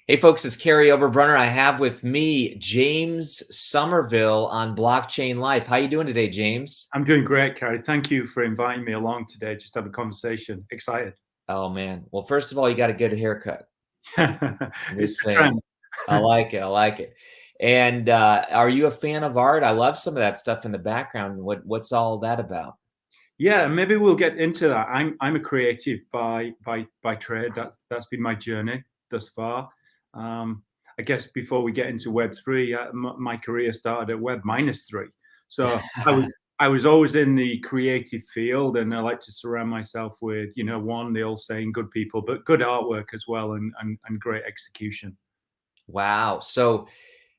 Hey folks, it's Kary Oberbrunner. I have with me James Sommerville on Blockchain Life. How you doing today, James? I'm doing great, Kary. Thank you for inviting me along today. Just to have a conversation. Excited. Oh man. Well, first of all, you got a good haircut. I'm It's just a saying. trend. I like it. I like it. And are you a fan of art? I love some of that stuff in the background. What's all that about? Yeah, maybe we'll get into that. I'm a creative by trade. That's been my journey thus far. Um, I guess before we get into Web3, my career started at Web minus three. So I was always in the creative field, and I like to surround myself with, one, the old saying, good people, but good artwork as well, and great execution. Wow. So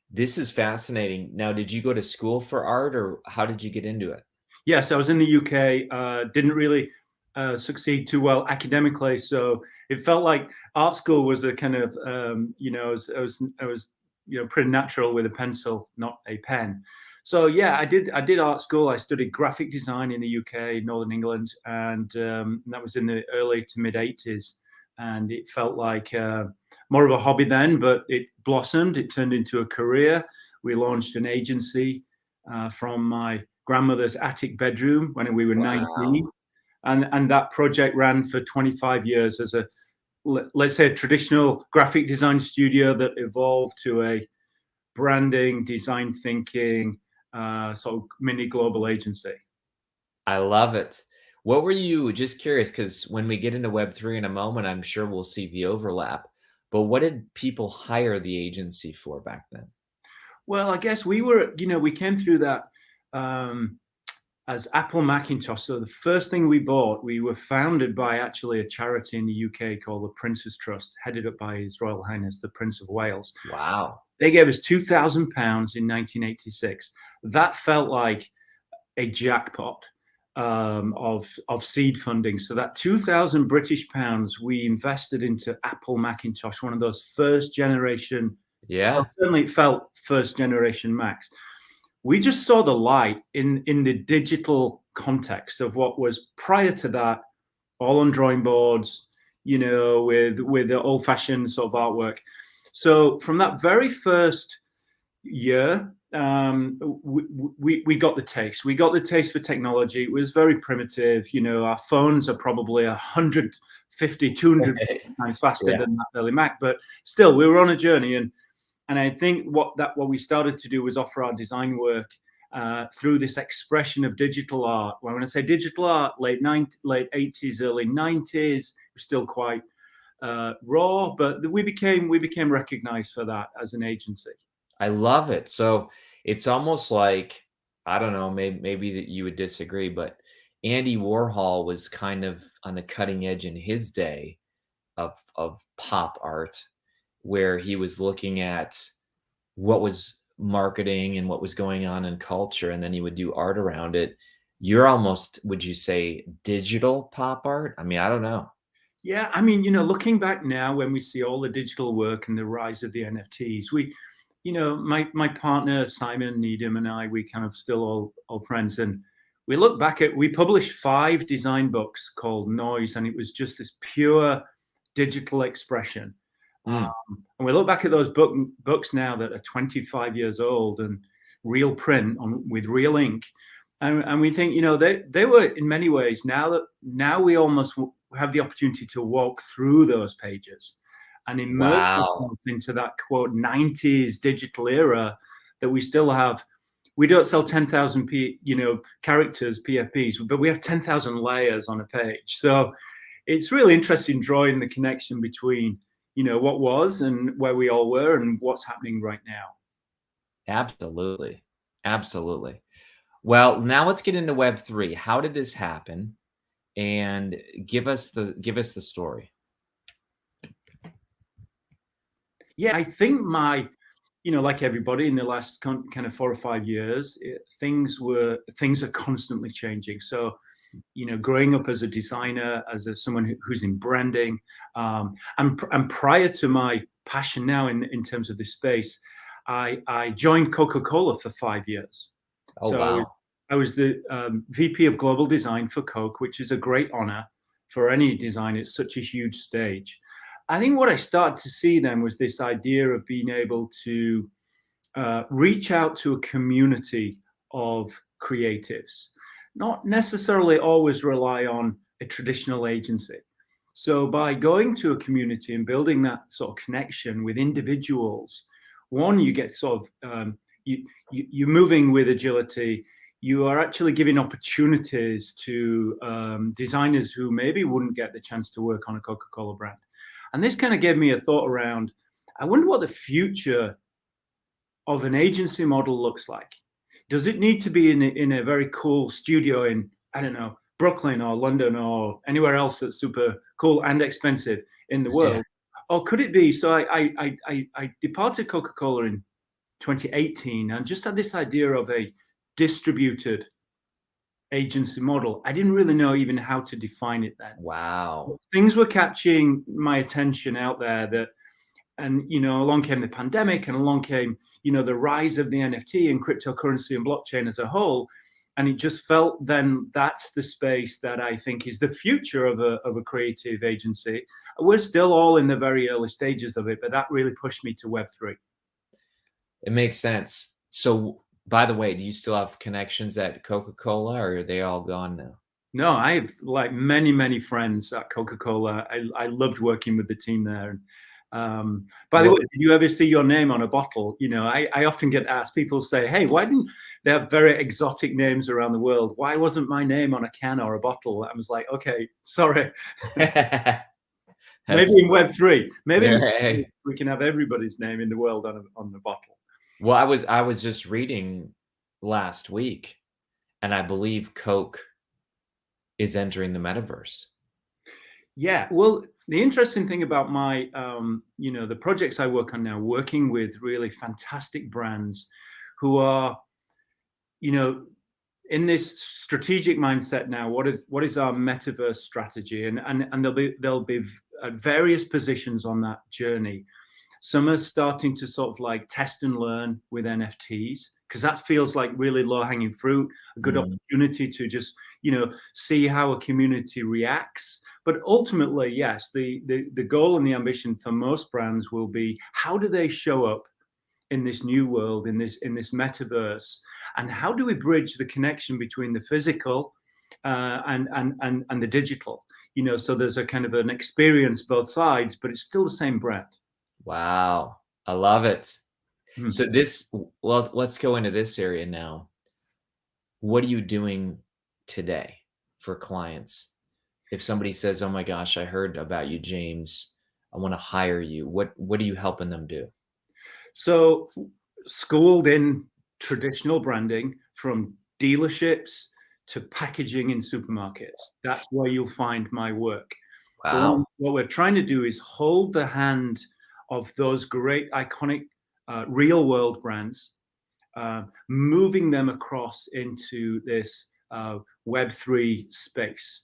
this is fascinating. Now, did you go to school for art or how did you get into it? Yes, I was in the UK. Didn't really succeed too well academically, so it felt like art school was a kind of I was pretty natural with a pencil, not a pen. So yeah, I did art school. I studied graphic design in the UK, Northern England, and that was in the early to mid '80s. And it felt like more of a hobby then, but it blossomed. It turned into a career. We launched an agency from my grandmother's attic bedroom when we were Wow. 19. And that project ran for 25 years as a, let's say, a traditional graphic design studio that evolved to a branding, design thinking, sort of mini global agency. I love it. What were you just curious, because when we get into Web3 in a moment, I'm sure we'll see the overlap. But what did people hire the agency for back then? Well, I guess we came through that um, as Apple Macintosh. So the first thing we bought, we were founded by actually a charity in the UK called the Prince's Trust, headed up by His Royal Highness the Prince of Wales. Wow. They gave us £2,000 in 1986. That felt like a jackpot of seed funding. So that 2,000 British pounds we invested into Apple Macintosh, one of those first generation. Well, Yeah. certainly it felt first generation Macs. We just saw the light in the digital context of what was prior to that, all on drawing boards, with the old fashioned sort of artwork. So from that very first year, we got the taste. We got the taste for technology. It was very primitive. Our phones are probably 150, 200 times faster Yeah. than that early Mac, but still, we were on a journey. And I think what we started to do was offer our design work through this expression of digital art. When I say digital art, late '80s, early '90s, still quite raw, but we became recognized for that as an agency. I love it. So it's almost like, I don't know, maybe that you would disagree, but Andy Warhol was kind of on the cutting edge in his day of pop art, where he was looking at what was marketing and what was going on in culture, and then he would do art around it. You're almost, would you say, digital pop art? I mean, I don't know. Yeah, I mean, looking back now when we see all the digital work and the rise of the NFTs, my partner Simon Needham and I, we kind of still all friends, and we published 5 design books called Noise, and it was just this pure digital expression. Mm. And we look back at those books now that are 25 years old and real print on with real ink, and we think they were in many ways now we almost have the opportunity to walk through those pages and immerse Wow. ourselves into that quote 90s digital era that we still have. We don't sell 10,000 characters PFPs, but we have 10,000 layers on a page. So it's really interesting drawing the connection between what was and where we all were and what's happening right now. Absolutely. Absolutely. Well, now let's get into Web3. How did this happen? And give us the story. Yeah, I think like everybody in the last kind of 4 or 5 years, things are constantly changing. So, growing up as a designer, someone who's in branding, and prior to my passion now in terms of this space, I joined Coca-Cola for 5 years. Oh, So wow. I was the VP of Global Design for Coke, which is a great honor for any designer. It's such a huge stage. I think what I started to see then was this idea of being able to reach out to a community of creatives, not necessarily always rely on a traditional agency. So by going to a community and building that sort of connection with individuals, one, you get sort of you're moving with agility. You are actually giving opportunities to designers who maybe wouldn't get the chance to work on a Coca-Cola brand. And this kind of gave me a thought around, I wonder what the future of an agency model looks like. Does it need to be in a very cool studio in, I don't know, Brooklyn or London or anywhere else that's super cool and expensive in the Yeah. world? Or could it be? So I departed Coca-Cola in 2018 and just had this idea of a distributed agency model. I didn't really know even how to define it then. Wow. Things were catching my attention out there that, and along came the pandemic, and along came the rise of the NFT and cryptocurrency and blockchain as a whole, and it just felt then that's the space that I think is the future of a creative agency. We're still all in the very early stages of it, but that really pushed me to Web3. It makes sense. So, by the way, do you still have connections at Coca-Cola, or are they all gone now? No, I have like many friends at Coca-Cola. I loved working with the team there. By the way, What did you ever see your name on a bottle? I often get asked, people say, hey, why didn't they have very exotic names around the world? Why wasn't my name on a can or a bottle? I was like, okay, sorry. Maybe That's in Web3, maybe in Web3 yeah. we can have everybody's name in the world on the bottle. Well, I was just reading last week, and I believe Coke is entering the Metaverse. Yeah, well, the interesting thing about my, the projects I work on now, working with really fantastic brands who are, in this strategic mindset now. What is our metaverse strategy? And they'll be at various positions on that journey. Some are starting to sort of like test and learn with NFTs because that feels like really low hanging fruit, a good Mm, opportunity to just, see how a community reacts. But ultimately, yes, the goal and the ambition for most brands will be, how do they show up in this new world, in this metaverse, and how do we bridge the connection between the physical and the digital? So there's a kind of an experience both sides, but it's still the same brand. wow, I love it. Hmm. So well, let's go into this area now. What are you doing today for clients? If somebody says, "Oh my gosh, I heard about you, James. I want to hire you." What are you helping them do? So, schooled in traditional branding from dealerships to packaging in supermarkets. That's where you'll find my work. So, Wow. what we're trying to do is hold the hand of those great, iconic, real world brands, moving them across into this Web3 space.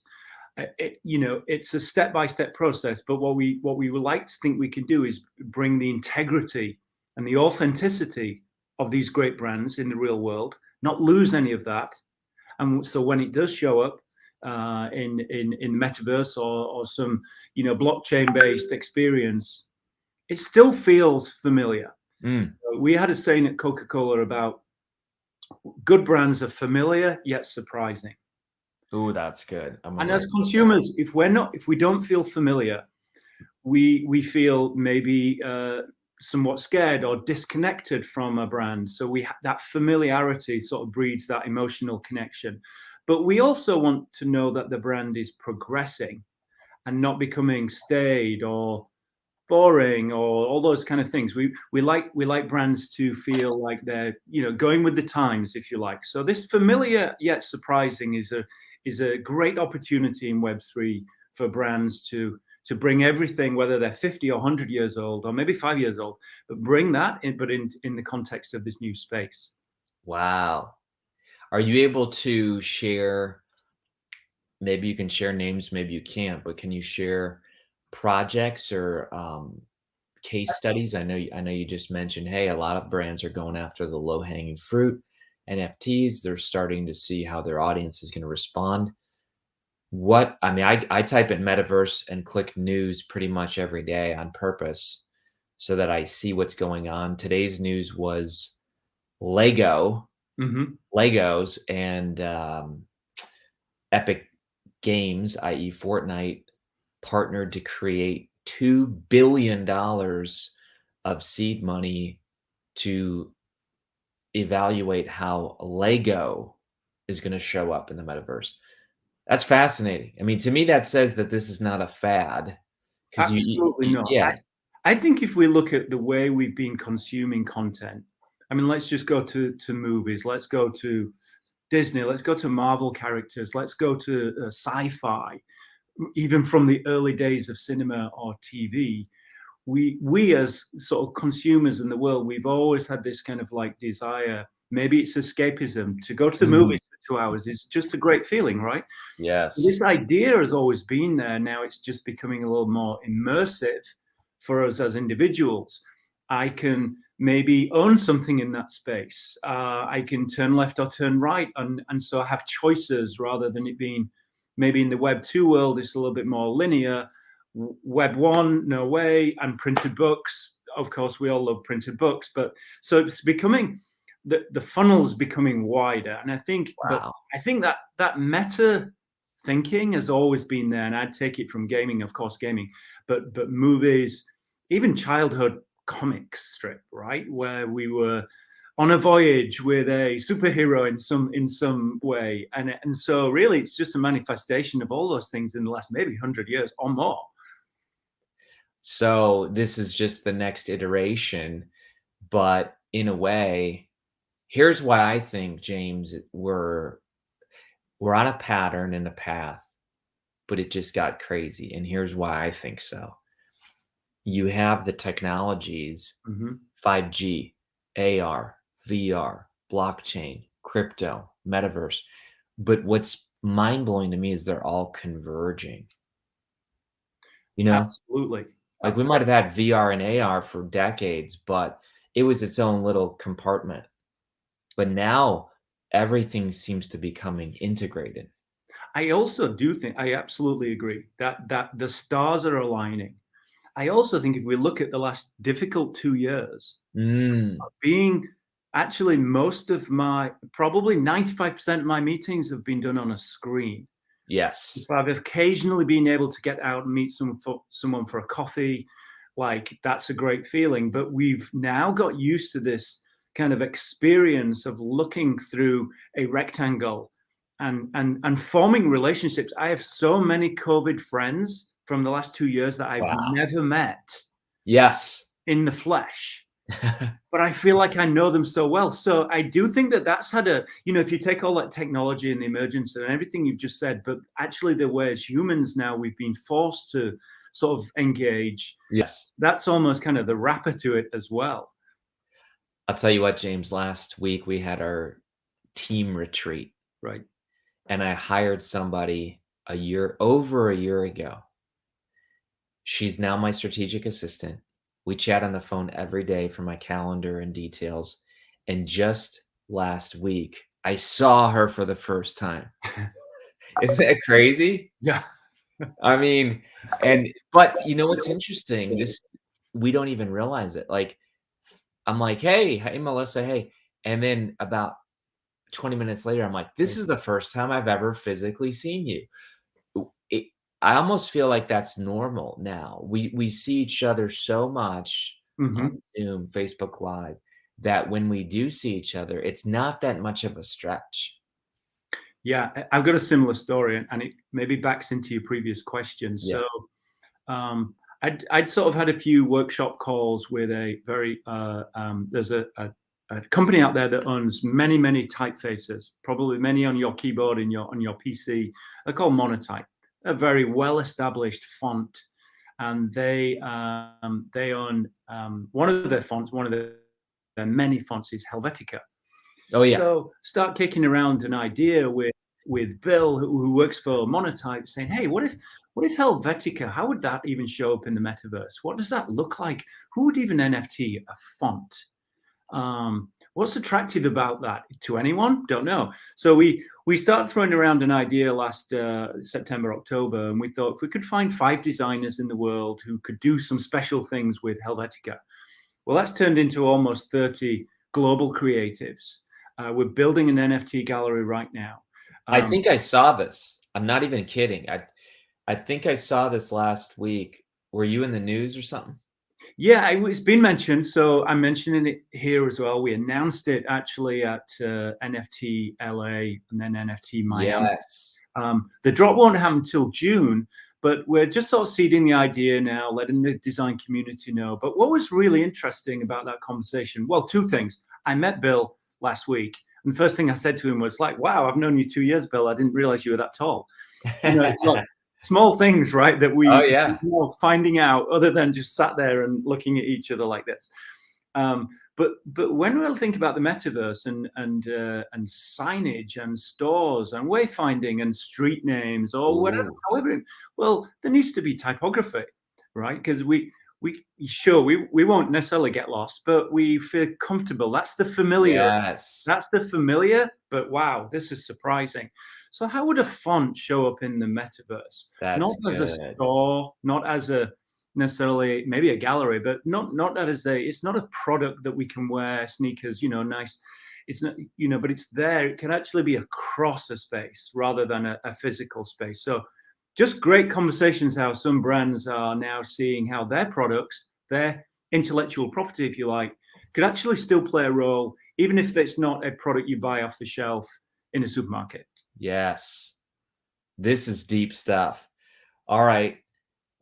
It's a step-by-step process, but what we would like to think we can do is bring the integrity and the authenticity of these great brands in the real world, not lose any of that. And so when it does show up in metaverse or some blockchain-based experience, it still feels familiar. Mm. We had a saying at Coca-Cola about good brands are familiar yet surprising. Ooh, that's good. I'm gonna And write as this down. consumers, if we don't feel familiar, we feel maybe somewhat scared or disconnected from a brand. So that familiarity sort of breeds that emotional connection. But we also want to know that the brand is progressing and not becoming staid or boring or all those kind of things. We like brands to feel like they're going with the times, if you like. So this familiar yet surprising is a great opportunity in Web3 for brands to bring everything, whether they're 50 or 100 years old or maybe 5 years old, but bring that in, but in the context of this new space. Wow. Are you able to share, maybe you can share names, maybe you can't, but can you share projects or case studies? I know you just mentioned, hey, a lot of brands are going after the low-hanging fruit, NFTs. They're starting to see how their audience is going to respond. what I mean, I type in Metaverse and click news pretty much every day on purpose so that I see what's going on. Today's news was Lego, Hmm. Legos and, Epic Games, i.e. Fortnite, partnered to create $2 billion of seed money to evaluate how Lego is gonna show up in the metaverse. That's fascinating. I mean, to me, that says that this is not a fad because Absolutely you not. yeah. I think if we look at the way we've been consuming content, I mean, let's just go to movies. Let's go to Disney. Let's go to Marvel characters. Let's go to sci-fi. Even from the early days of cinema or TV, we as sort of consumers in the world, we've always had this kind of like desire. Maybe it's escapism to go to the Mhm. movies for 2 hours is just a great feeling, right? Yes. This idea has always been there. Now it's just becoming a little more immersive for us as individuals. I can maybe own something in that space. I can turn left or turn right, and so I have choices rather than it being maybe in the Web 2 world. It's a little bit more linear. Web 1, no way, and printed books. Of course, we all love printed books, but so it's becoming the funnel is becoming wider, and Wow. I think that that meta thinking has always been there, and I'd take it from gaming, of course, gaming, but movies, even childhood comics strip, right, where we were on a voyage with a superhero in some way, and so really, it's just a manifestation of all those things in the last maybe 100 years or more. So this is just the next iteration, but in a way, here's why I think, James, we're on a pattern and a path, but it just got crazy, and here's why I think so. You have the technologies, Hmm. 5G, AR, VR, blockchain, crypto, metaverse, but what's mind-blowing to me is they're all converging, you know? Absolutely. Like, we might have had VR and AR for decades, but it was its own little compartment. But now everything seems to be coming integrated. I also do think I absolutely agree that the stars are aligning. I also think if we look at the last difficult 2 years, Mm, being actually most of my probably 95% of my meetings have been done on a screen. yes. If I've occasionally been able to get out and meet someone for a coffee, like that's a great feeling. But we've now got used to this kind of experience of looking through a rectangle and forming relationships. I have so many COVID friends from the last 2 years that I've Wow. never met Yes. in the flesh, but I feel like I know them so well. So I do think that that's had a, if you take all that technology and the emergence and everything you've just said, but actually the way as humans now we've been forced to sort of engage, Yes. that's almost kind of the wrapper to it as well. I'll tell you what, James, last week we had our team retreat, Right. and I hired somebody over a year ago. She's now my strategic assistant. We chat on the phone every day for my calendar and details, and just last week, I saw her for the first time. Isn't that crazy? Yeah. I mean, but you know what's interesting? This we don't even realize it. Like, I'm like, hey, Melissa, hey." And then about 20 minutes later, I'm like, "This is the first time I've ever physically seen you." It I almost feel like that's normal now. We see each other so much on Hmm. Zoom, Facebook Live, that when we do see each other, it's not that much of a stretch. Yeah. I've got a similar story, and it maybe backs into your previous question. Yeah. So I'd sort of had a few workshop calls with a very there's a company out there that owns many typefaces, probably many on your keyboard in your on your PC. They're called Monotype, a very well established font, and they own one of their fonts. One of their many fonts is Helvetica. Oh, yeah. So start kicking around an idea with Bill, who works for Monotype, saying, "Hey, what if Helvetica? How would that even show up in the metaverse? What does that look like? Who would even NFT a font?" What's attractive about that to anyone? Don't know. So we started throwing around an idea last September, October, and we thought if we could find 5 designers in the world who could do some special things with Helvetica, well, that's turned into almost 30 global creatives. We're building an NFT gallery right now. I think I saw this. I'm not even kidding. I think I saw this last week. Were you in the news or something? Yeah, it's been mentioned, so I'm mentioning it here as well. We announced it actually at NFT LA and then NFT Miami. Yes. The drop won't happen till June, but we're just sort of seeding the idea now, letting the design community know. But what was really interesting about that conversation? Well, 2 things. I met Bill last week, and the first thing I said to him was like, "Wow, I've known you 2 years, Bill. I didn't realize you were that tall." You know, it's like small things, right? That Oh, we yeah. finding out other than just sat there and looking at each other like this. But when we'll think about the metaverse and signage and stores and wayfinding and street names or whatever, Ooh, however, well, there needs to be typography, right? Because we won't necessarily get lost, but we feel comfortable. That's the familiar. yes. That's the familiar, but wow, this is surprising. So how would a font show up in the metaverse? Not That's as a good. store, not as a necessarily maybe a gallery, but not that as it's not a product that we can wear sneakers, nice. It's not, but it's there. It can actually be across a space rather than a physical space. So just great conversations how some brands are now seeing how their products, their intellectual property, if you like, could actually still play a role, even if it's not a product you buy off the shelf in a supermarket. Yes. This is deep stuff. All right.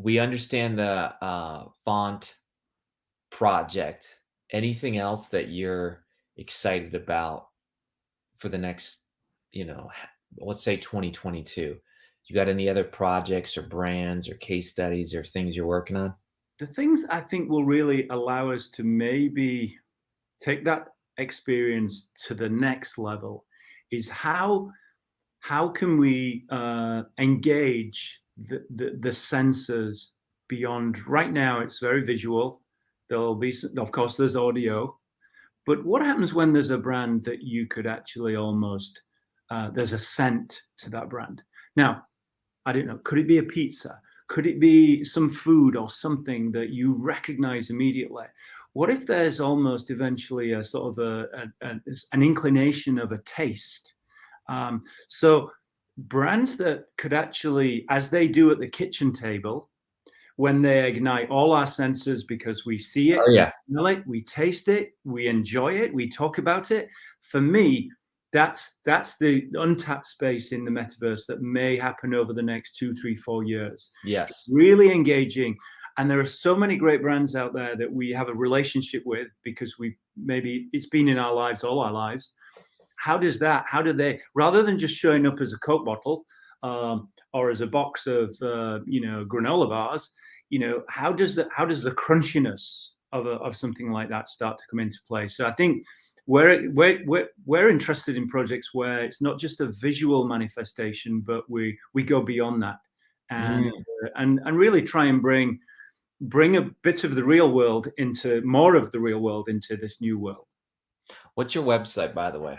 We understand the font project. Anything else that you're excited about for the next, let's say 2022? You got any other projects or brands or case studies or things you're working on? The things I think will really allow us to maybe take that experience to the next level is how can we engage the senses beyond. Right now it's very visual. There'll be, of course, there's audio, but what happens when there's a brand that you could actually almost there's a scent to that brand? Now, I don't know, could it be a pizza? Could it be some food or something that you recognize immediately? What if there's almost eventually a sort of an inclination of a taste? So brands that could actually, as they do at the kitchen table, when they ignite all our senses because we see it, Oh, we yeah. smell it, we taste it, we enjoy it, we talk about it. For me, that's the untapped space in the metaverse that may happen over the next 2, 3, 4 years. Yes. Really engaging. And there are so many great brands out there that we have a relationship with because maybe it's been in our lives all our lives. How do they, rather than just showing up as a Coke bottle or as a box of granola bars, how does the crunchiness of something like that start to come into play? So I think we're interested in projects where it's not just a visual manifestation, but we go beyond that and Mm. and really try and bring a bit of the real world into more of the real world into this new world. What's your website, by the way?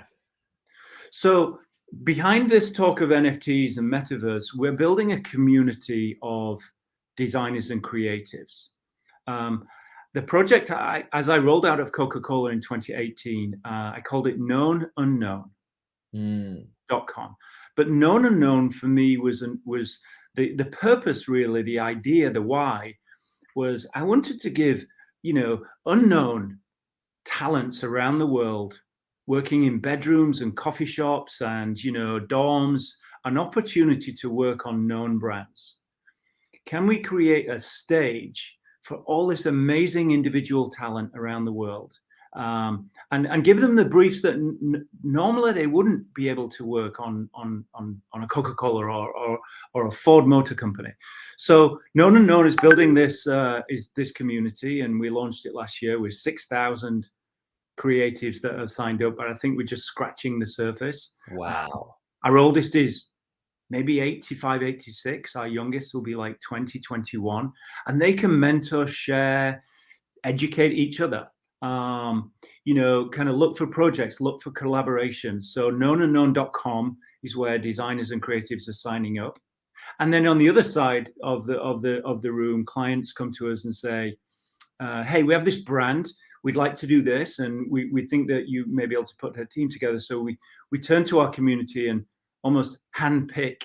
So behind this talk of NFTs and metaverse, we're building a community of designers and creatives. The project, as I rolled out of Coca-Cola in 2018, I called it Known Unknown. Mm. .com. But Known Unknown for me was the purpose, really, the idea, the why, was I wanted to give, unknown talents around the world working in bedrooms and coffee shops and, dorms, an opportunity to work on known brands. Can we create a stage for all this amazing individual talent around the world and give them the briefs that normally they wouldn't be able to work on a Coca-Cola or a Ford Motor Company? So Known Unknown is building this community, and we launched it last year with 6,000 creatives that have signed up, but I think we're just scratching the surface. Wow. Our oldest is maybe 85, 86. Our youngest will be like 20, 21. And they can mentor, share, educate each other. Kind of look for projects, look for collaborations. So knownunknown.com is where designers and creatives are signing up. And then on the other side of the room, clients come to us and say, hey, we have this brand, we'd like to do this, and we think that you may be able to put a team together. So we turn to our community and almost handpick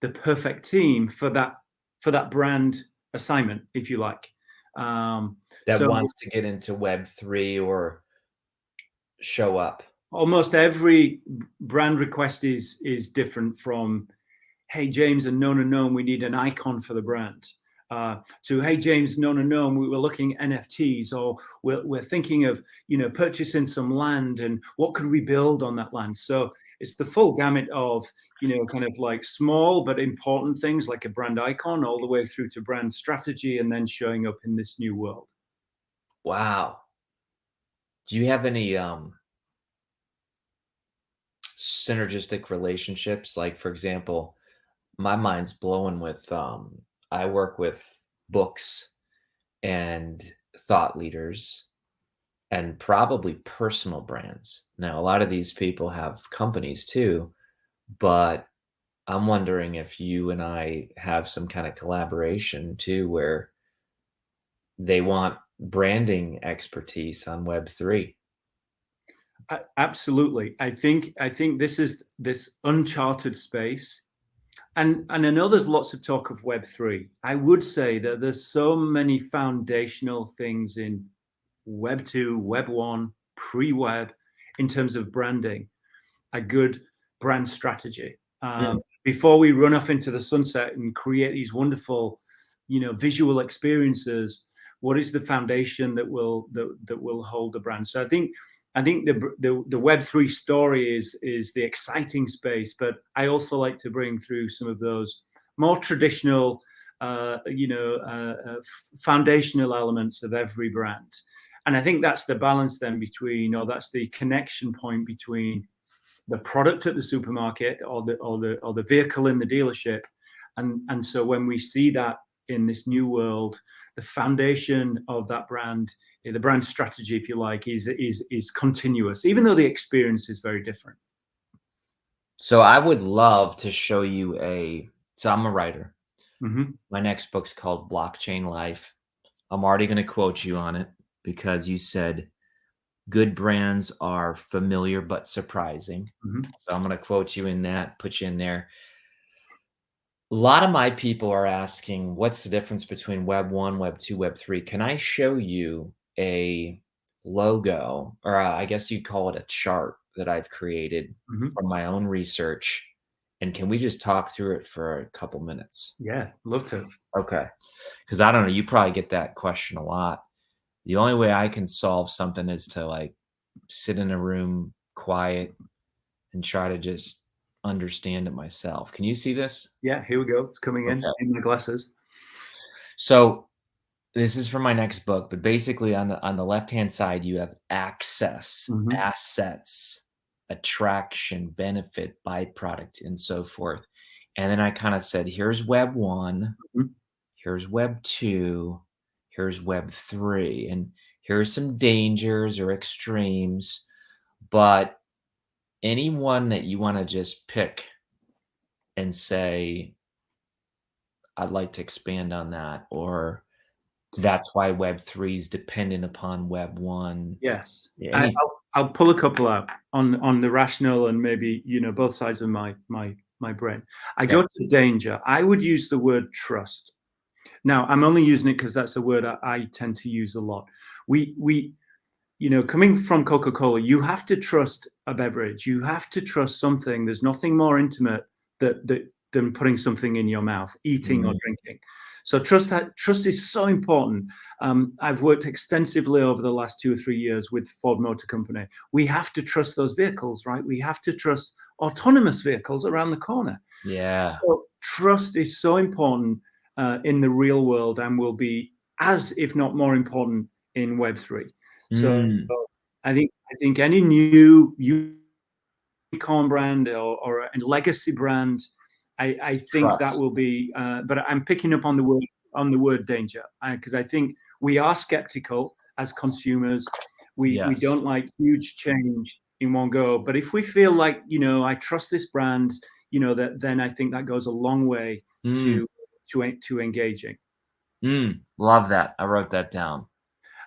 the perfect team for that brand assignment, if you like. That So wants to get into Web3 or show up. almost every brand request is different, from hey James and known unknown, we need an icon for the brand, to hey James, known unknown, we were looking at NFTs, or we're thinking of purchasing some land, and what could we build on that land. So it's the full gamut of kind of like small but important things like a brand icon, all the way through to brand strategy, and then showing up in this new world. Wow. Do you have any synergistic relationships? Like, for example, my mind's blowing with I work with books and thought leaders and probably personal brands. Now, a lot of these people have companies too, but I'm wondering if you and I have some kind of collaboration too, where they want branding expertise on Web3. Absolutely. I think this is this uncharted space. And I know there's lots of talk of Web3. I would say that there's so many foundational things in Web2, Web1, pre-web, in terms of branding, a good brand strategy. Mm. Before we run off into the sunset and create these wonderful, visual experiences, what is the foundation that will hold the brand? So I think the Web3 story is the exciting space, but I also like to bring through some of those more traditional, foundational elements of every brand. And I think that's the balance then between, or that's the connection point between the product at the supermarket or the vehicle in the dealership. And so when we see that in this new world, the foundation of that brand, the brand strategy, if you like, is continuous, even though the experience is very different. So I would love to show you so I'm a writer. Mm-hmm. My next book's called Blockchain Life. I'm already going to quote you on it because you said good brands are familiar but surprising. Mm-hmm. So I'm going to quote you in that, put you in there. A lot of my people are asking, what's the difference between Web 1, Web 2, Web 3? Can I show you a logo, or I guess you'd call it a chart that I've created Mm-hmm. from my own research? And can we just talk through it for a couple minutes? Yeah, love to. Okay. Because I don't know, you probably get that question a lot. The only way I can solve something is to like sit in a room quiet and try to just understand it myself. Can you see this? Yeah, here we go. It's coming in Okay. my glasses. So this is for my next book, but basically on the left-hand side, you have access, Mm-hmm. assets, attraction, benefit, byproduct, and so forth. And then I kind of said, here's Web 1, Mm-hmm. here's Web 2, here's Web 3, and here's some dangers or extremes, but any one that you want to just pick and say, I'd like to expand on that, or that's why Web 3 is dependent upon Web 1. Yes, Yeah, I'll pull a couple out on the rational and maybe both sides of my brain. I okay. go to danger. I would use the word trust. Now I'm only using it because that's a word I tend to use a lot. We coming from Coca-Cola, you have to trust a beverage. You have to trust something. There's nothing more intimate than putting something in your mouth, eating or Mhm. drinking. So trust is so important. I've worked extensively over the last 2 or 3 years with Ford Motor Company. We have to trust those vehicles, right? We have to trust autonomous vehicles around the corner. Yeah. So trust is so important in the real world, and will be as, if not more important, in Web3. So Mm. I think any new unicorn brand or a legacy brand, I think that Trust. will be. But I'm picking up on the word danger, because I think we are skeptical as consumers. We Yes. don't like huge change in one go. But if we feel like, I trust this brand, that then I think that goes a long way Mm, to to engaging. love that. I wrote that down.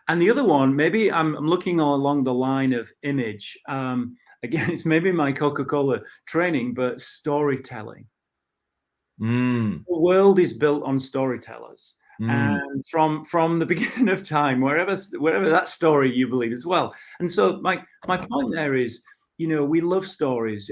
And the other one, maybe I'm looking along the line of image. Again, it's maybe my Coca-Cola training, but storytelling. Mm, The world is built on storytellers, mm, and from the beginning of time, wherever that story you believe as well. And so my point there is, we love stories.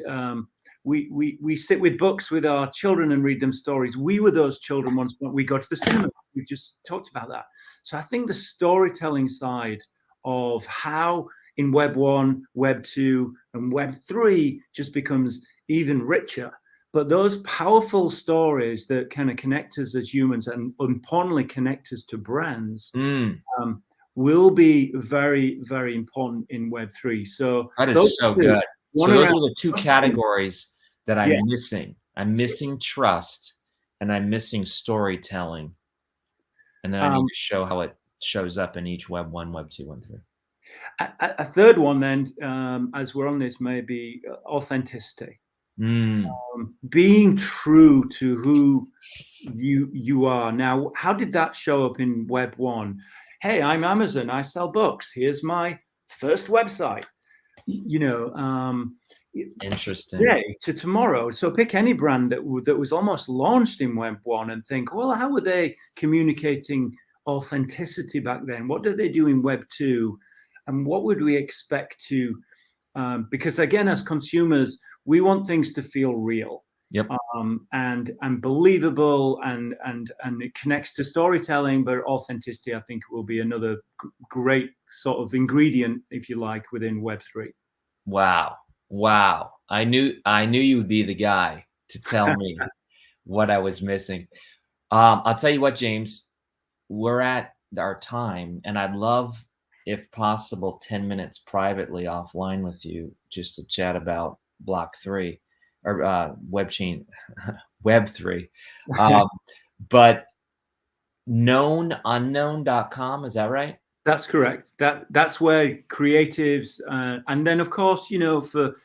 We sit with books with our children and read them stories. We were those children once when we go to the cinema. We just talked about that. So I think the storytelling side of how in Web 1, Web 2, and Web 3 just becomes even richer. But those powerful stories that kind of connect us as humans and importantly connect us to brands mm. um, will be very, very important in Web3. So That those is so two, good. So one those around are the two trusting. categories that Yeah. I'm missing. I'm missing trust and I'm missing storytelling. And then I need Um, to show how it shows up in each Web 1, Web 2, and 3. a third one then, as we're on this, may be authenticity. Mm, Being true to who you are. Now, how did that show up in Web 1? Hey, I'm Amazon. I sell books. Here's my first website. You know, interesting. today to tomorrow. So pick any brand that was almost launched in Web 1 and think, well, how were they communicating authenticity back then? What did they do in Web 2? And what would we expect to because again, as consumers, we want things to feel real Yep. and believable, and it connects to storytelling. But authenticity, I think, will be another great sort of ingredient, if you like, within Web3. Wow. Wow. I knew you would be the guy to tell me what I was missing. I'll tell you what, James, we're at our time, and I'd love, if possible, 10 minutes privately offline with you just to chat about Block 3 or Web chain, Web 3. Um, but knownunknown.com, is that right? That's correct. That's where creatives, and then of course, for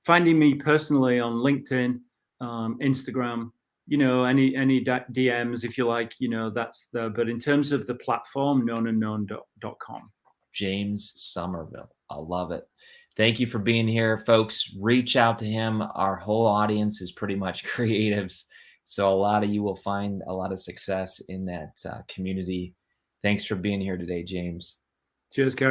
finding me personally on LinkedIn, Instagram, any DMs if you like, that's the. But in terms of the platform, knownunknown.com. James Sommerville. I love it. Thank you for being here, folks. Reach out to him. Our whole audience is pretty much creatives. So a lot of you will find a lot of success in that community. Thanks for being here today, James. Cheers, Kary.